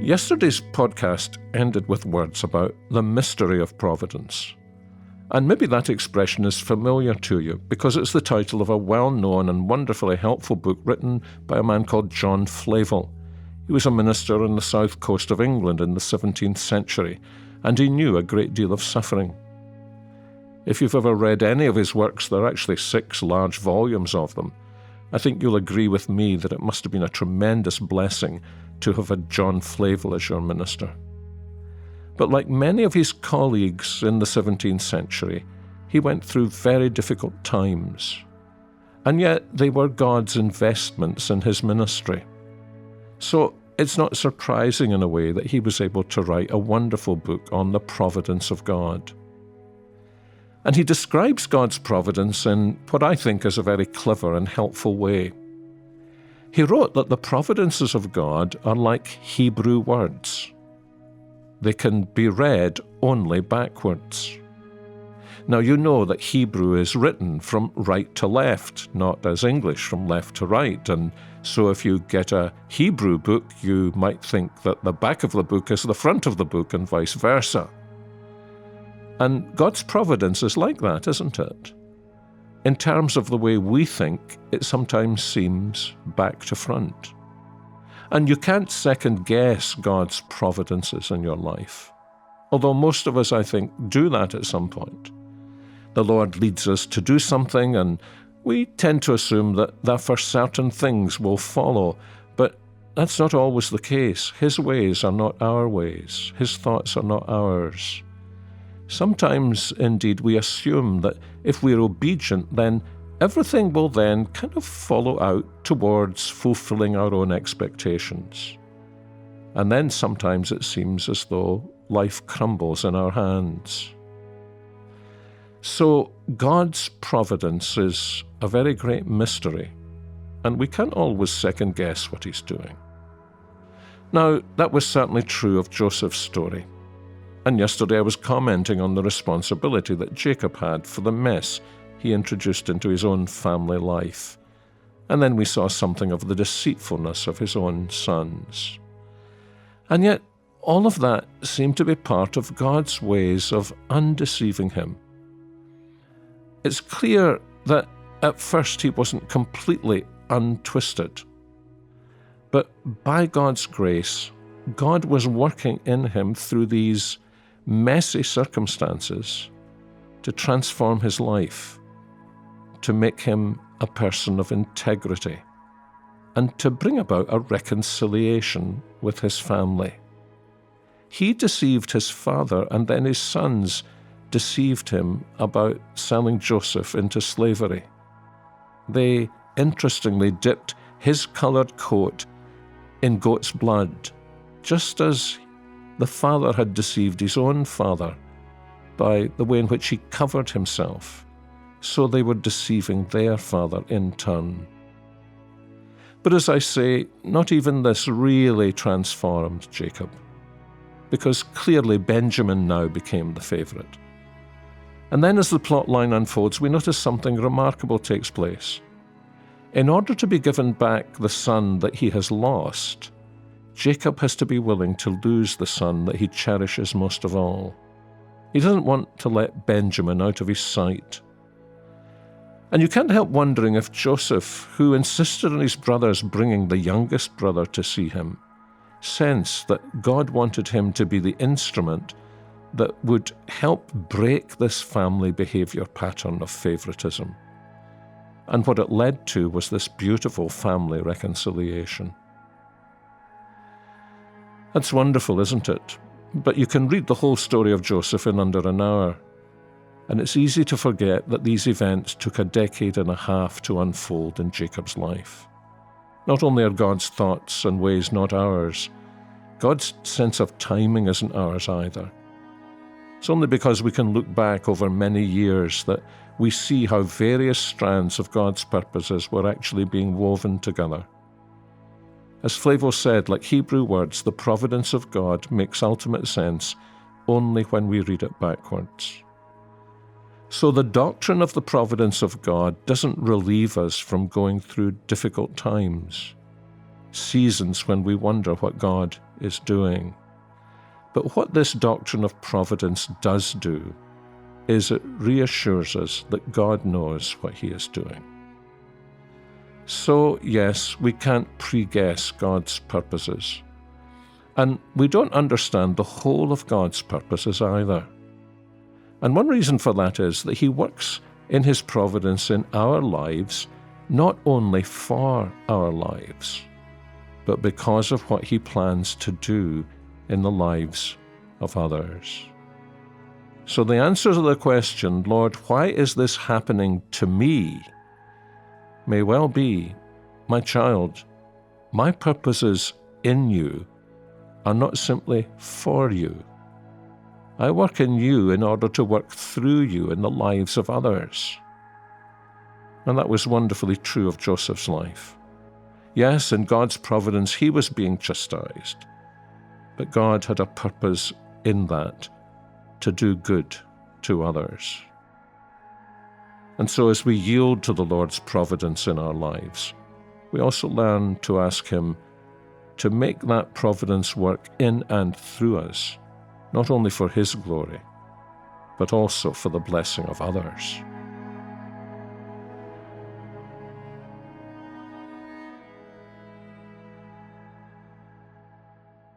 Yesterday's podcast ended with words about the mystery of providence. And maybe that expression is familiar to you because it's the title of a well-known and wonderfully helpful book written by a man called John Flavel. He was a minister on the south coast of England in the 17th century, and he knew a great deal of suffering. If you've ever read any of his works, there are actually 6 large volumes of them. I think you'll agree with me that it must have been a tremendous blessing to have had John Flavel as your minister. But like many of his colleagues in the 17th century, he went through very difficult times. And yet they were God's investments in his ministry. So it's not surprising in a way that he was able to write a wonderful book on the providence of God. And he describes God's providence in what I think is a very clever and helpful way. He wrote that the providences of God are like Hebrew words. They can be read only backwards. Now you know that Hebrew is written from right to left, not as English from left to right, and so if you get a Hebrew book, you might think that the back of the book is the front of the book and vice versa. And God's providence is like that, isn't it? In terms of the way we think, it sometimes seems back to front. And you can't second-guess God's providences in your life. Although most of us, I think, do that at some point. The Lord leads us to do something, and we tend to assume that for certain things will follow. But that's not always the case. His ways are not our ways. His thoughts are not ours. Sometimes, indeed, we assume that if we're obedient, then everything will then kind of follow out towards fulfilling our own expectations. And then sometimes it seems as though life crumbles in our hands. So God's providence is a very great mystery, and we can't always second-guess what he's doing. Now, that was certainly true of Joseph's story. And yesterday I was commenting on the responsibility that Jacob had for the mess he introduced into his own family life. And then we saw something of the deceitfulness of his own sons. And yet, all of that seemed to be part of God's ways of undeceiving him. It's clear that at first he wasn't completely untwisted. But by God's grace, God was working in him through these messy circumstances to transform his life, to make him a person of integrity, and to bring about a reconciliation with his family. He deceived his father, and then his sons deceived him about selling Joseph into slavery. They, interestingly, dipped his coloured coat in goat's blood, just as the father had deceived his own father by the way in which he covered himself. So they were deceiving their father in turn. But as I say, not even this really transformed Jacob, because clearly Benjamin now became the favourite. And then as the plot line unfolds, we notice something remarkable takes place. In order to be given back the son that he has lost, Jacob has to be willing to lose the son that he cherishes most of all. He doesn't want to let Benjamin out of his sight. And you can't help wondering if Joseph, who insisted on his brothers bringing the youngest brother to see him, sensed that God wanted him to be the instrument that would help break this family behavior pattern of favoritism. And what it led to was this beautiful family reconciliation. That's wonderful, isn't it? But you can read the whole story of Joseph in under an hour. And it's easy to forget that these events took a decade and a half to unfold in Jacob's life. Not only are God's thoughts and ways not ours, God's sense of timing isn't ours either. It's only because we can look back over many years that we see how various strands of God's purposes were actually being woven together. As Flavel said, like Hebrew words, the providence of God makes ultimate sense only when we read it backwards. So the doctrine of the providence of God doesn't relieve us from going through difficult times. seasons when we wonder what God is doing. But what this doctrine of providence does do is it reassures us that God knows what He is doing. So, yes, we can't pre-guess God's purposes. And we don't understand the whole of God's purposes either. And one reason for that is that He works in His providence in our lives, not only for our lives, but because of what He plans to do in the lives of others. So the answer to the question, Lord, why is this happening to me, may well be, my child, my purposes in you are not simply for you. I work in you in order to work through you in the lives of others. And that was wonderfully true of Joseph's life. Yes, in God's providence, he was being chastised, but God had a purpose in that to do good to others. And so as we yield to the Lord's providence in our lives, we also learn to ask Him to make that providence work in and through us, not only for His glory, but also for the blessing of others.